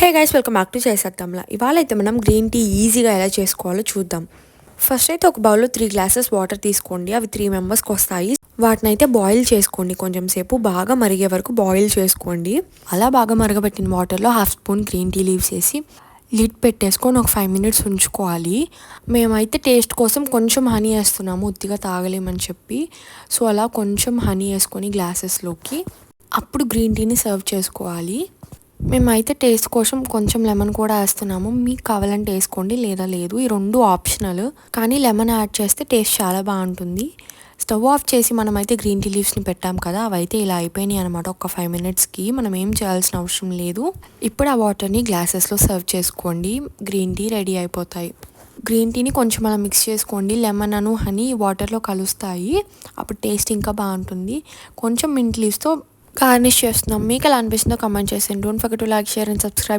Hey guys, welcome back to చేసేద్దాంలా. ఇవాళ అయితే మనం గ్రీన్ టీ ఈజీగా ఎలా చేసుకోవాలో చూద్దాం. ఫస్ట్ అయితే ఒక బౌల్లో 3 గ్లాసెస్ వాటర్ తీసుకోండి. అవి 3 మెంబర్స్కి వస్తాయి. వాటిని అయితే బాయిల్ చేసుకోండి. కొంచెం సేపు బాగా మరిగే వరకు బాయిల్ చేసుకోండి. అలా బాగా మరగబెట్టిన వాటర్లో 1/2 స్పూన్ గ్రీన్ టీ లీవ్స్ వేసి లిడ్ పెట్టేసుకొని ఒక 5 మినిట్స్ ఉంచుకోవాలి. మేమైతే టేస్ట్ కోసం కొంచెం హనీ వేస్తున్నాము, ఉత్తిగా తాగలేమని చెప్పి. సో అలా కొంచెం హనీ వేసుకొని గ్లాసెస్లోకి అప్పుడు గ్రీన్ టీని సర్వ్ చేసుకోవాలి. మేమైతే టేస్ట్ కోసం కొంచెం లెమన్ కూడా వేస్తున్నాము. మీకు కావాలంటే వేసుకోండి, లేదా లేదు. ఈ రెండు ఆప్షనల్, కానీ లెమన్ యాడ్ చేస్తే టేస్ట్ చాలా బాగుంటుంది. స్టవ్ ఆఫ్ చేసి మనమైతే గ్రీన్ టీ లీవ్స్ని పెట్టాం కదా, అవైతే ఇలా అయిపోయినాయి అనమాట. ఒక 5 మినిట్స్కి మనం ఏం చేయాల్సిన అవసరం లేదు. ఇప్పుడు ఆ వాటర్ని గ్లాసెస్లో సర్వ్ చేసుకోండి. గ్రీన్ టీ రెడీ అయిపోతాయి. గ్రీన్ టీని కొంచెం అలా మిక్స్ చేసుకోండి. లెమన్ అను హనీ వాటర్లో కలుస్తాయి, అప్పుడు టేస్ట్ ఇంకా బాగుంటుంది. కొంచెం మింట్ లీవ్స్తో గార్నిష్ చేస్తున్నాం. మీకు ఎలా అనిపిస్తుందో కామెంట్ చేసేయండి. Don't forget to like, share and subscribe.